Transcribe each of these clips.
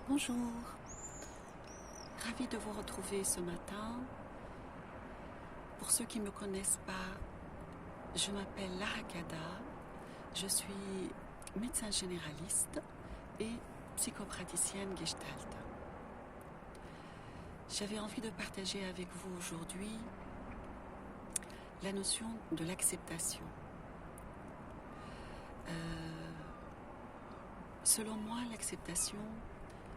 Bonjour, ravie de vous retrouver ce matin. Pour ceux qui ne me connaissent pas, je m'appelle Lara Kada, je suis médecin généraliste et psychopraticienne Gestalt. J'avais envie de partager avec vous aujourd'hui la notion de l'acceptation. Selon moi, l'acceptation,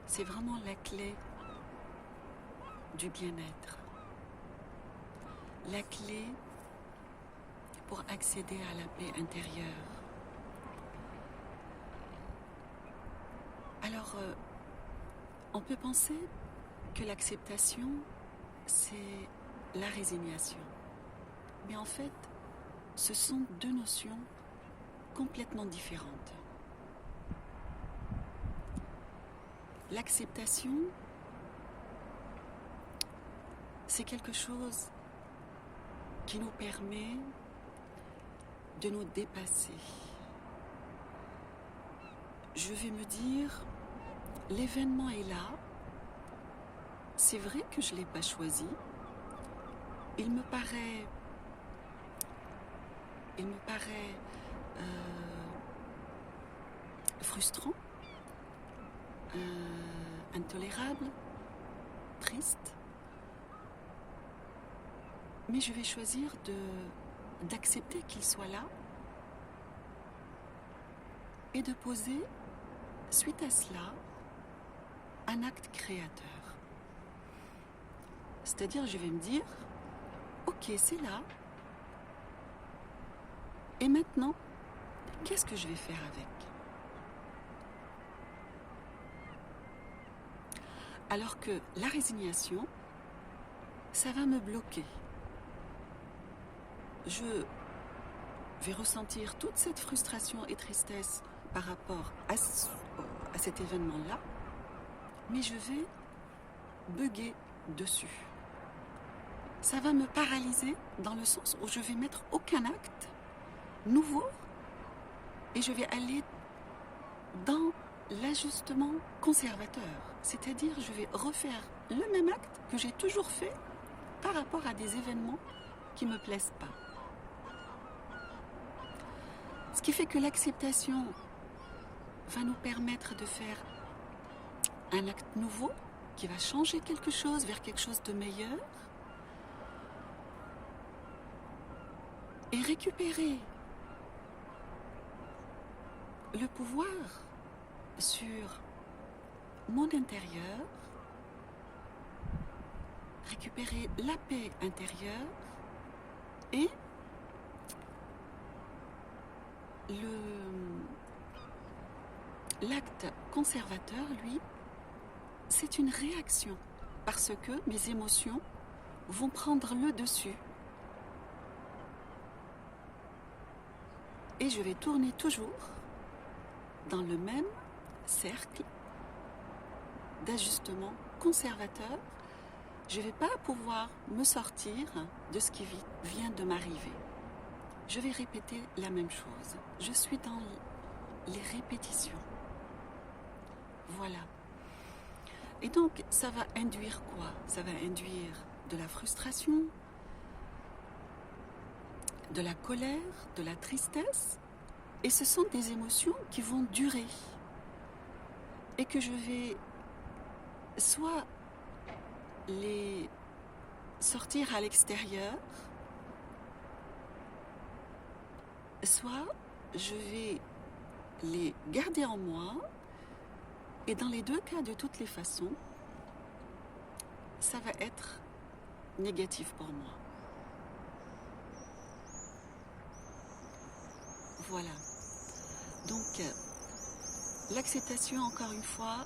c'est vraiment la clé du bien-être. La clé pour accéder à la paix intérieure. Alors, on peut penser que l'acceptation, c'est la résignation. Mais en fait, ce sont deux notions complètement différentes. L'acceptation, c'est quelque chose qui nous permet de nous dépasser. Je vais me dire, l'événement est là, c'est vrai que je ne l'ai pas choisi, il me paraît frustrant, intolérable, triste, mais je vais choisir d'accepter qu'il soit là et de poser, suite à cela, un acte créateur. C'est-à-dire, je vais me dire, ok, c'est là, et maintenant, qu'est-ce que je vais faire avec ? Alors que la résignation, ça va me bloquer. Je vais ressentir toute cette frustration et tristesse par rapport à cet événement-là, mais je vais bugger dessus. Ça va me paralyser dans le sens où je vais mettre aucun acte nouveau et je vais aller dans l'ajustement conservateur. C'est-à-dire, je vais refaire le même acte que j'ai toujours fait par rapport à des événements qui ne me plaisent pas. Ce qui fait que l'acceptation va nous permettre de faire un acte nouveau qui va changer quelque chose vers quelque chose de meilleur et récupérer le pouvoir sur mon intérieur, récupérer la paix intérieure et l'acte conservateur, lui, c'est une réaction parce que mes émotions vont prendre le dessus. Et je vais tourner toujours dans le même cercle d'ajustement conservateur. Je ne vais pas pouvoir me sortir de ce qui vient de m'arriver. Je vais répéter la même chose. Je suis dans les répétitions. Voilà. Et donc, ça va induire quoi ? Ça va induire de la frustration, de la colère, de la tristesse. Et ce sont des émotions qui vont durer. Et que je vais soit les sortir à l'extérieur, soit je vais les garder en moi. Et dans les deux cas, de toutes les façons, ça va être négatif pour moi. Voilà. Donc, l'acceptation, encore une fois,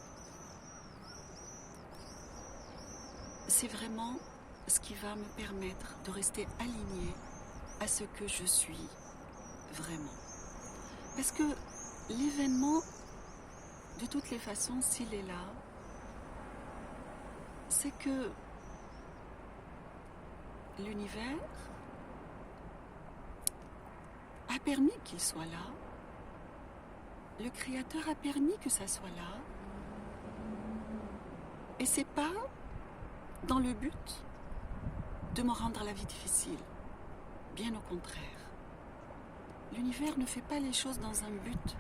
c'est vraiment ce qui va me permettre de rester alignée à ce que je suis vraiment. Parce que l'événement, de toutes les façons, s'il est là, c'est que l'univers a permis qu'il soit là, le Créateur a permis que ça soit là, Et c'est pas dans le but de me rendre la vie difficile. Bien au contraire. L'univers ne fait pas les choses dans un but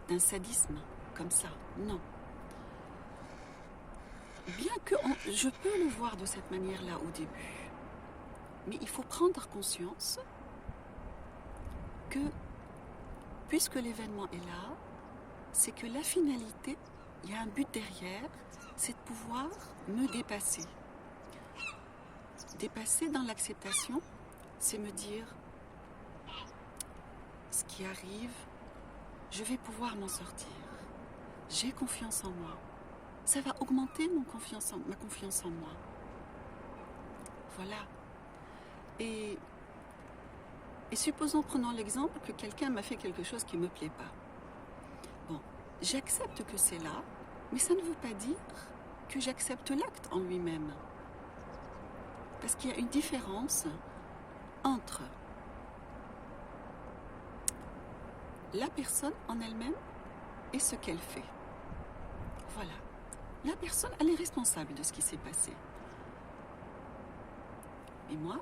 d'un sadisme comme ça. Non. Bien que je peux le voir de cette manière-là au début, mais il faut prendre conscience que, puisque l'événement est là, c'est que la finalité, il y a un but derrière, c'est de pouvoir me dépasser. Dépasser dans l'acceptation, c'est me dire, ce qui arrive, je vais pouvoir m'en sortir. J'ai confiance en moi. Ça va augmenter ma confiance en moi. Voilà. Et supposons, prenons l'exemple que quelqu'un m'a fait quelque chose qui ne me plaît pas. Bon, j'accepte que c'est là, mais ça ne veut pas dire que j'accepte l'acte en lui-même. Parce qu'il y a une différence entre la personne en elle-même et ce qu'elle fait. Voilà. La personne, elle est responsable de ce qui s'est passé. Et moi,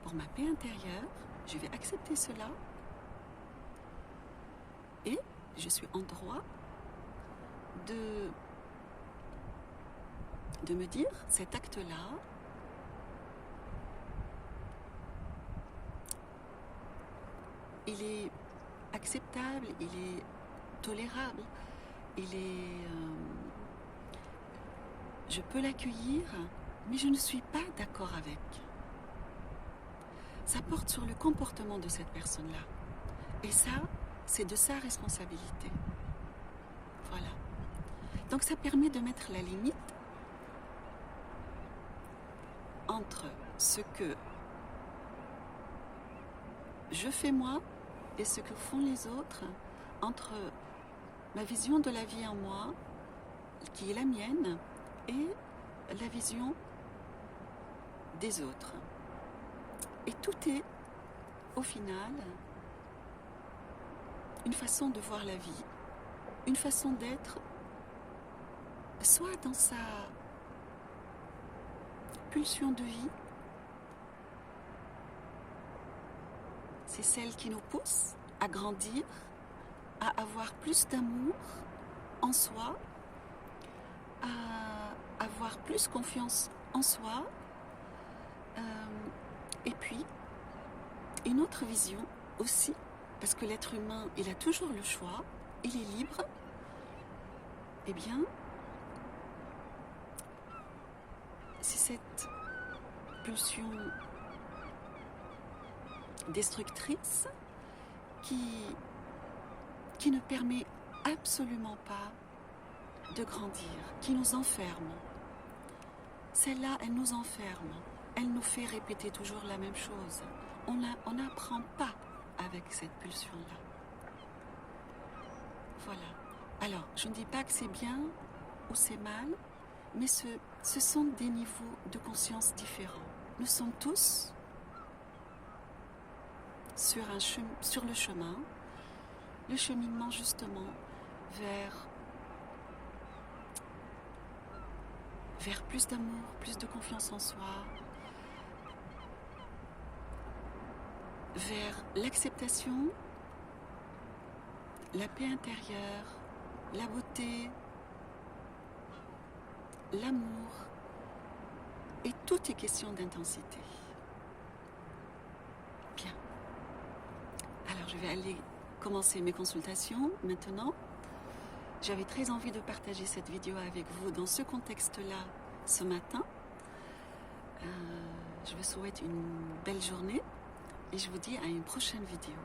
pour ma paix intérieure, je vais accepter cela et je suis en droit de me dire, cet acte-là, il est acceptable, il est tolérable, je peux l'accueillir, mais je ne suis pas d'accord avec. Ça porte sur le comportement de cette personne-là. Et ça, c'est de sa responsabilité. Voilà. Donc ça permet de mettre la limite entre ce que je fais moi et ce que font les autres, entre ma vision de la vie en moi, qui est la mienne, et la vision des autres. Et tout est, au final, une façon de voir la vie, une façon d'être, soit dans sa pulsion de vie, c'est celle qui nous pousse à grandir, à avoir plus d'amour en soi, à avoir plus confiance en soi, et puis une autre vision aussi, parce que l'être humain, il a toujours le choix, il est libre, eh bien, c'est cette pulsion destructrice qui ne permet absolument pas de grandir, qui nous enferme. Celle-là, elle nous enferme, elle nous fait répéter toujours la même chose. On n'apprend pas avec cette pulsion-là. Voilà. Alors, je ne dis pas que c'est bien ou c'est mal, mais ce sont des niveaux de conscience différents. Nous sommes tous sur le chemin, le cheminement justement vers plus d'amour, plus de confiance en soi, vers l'acceptation, la paix intérieure, la beauté, l'amour, et tout est question d'intensité. Bien. Alors je vais aller commencer mes consultations maintenant. J'avais très envie de partager cette vidéo avec vous dans ce contexte-là ce matin. Je vous souhaite une belle journée et je vous dis à une prochaine vidéo.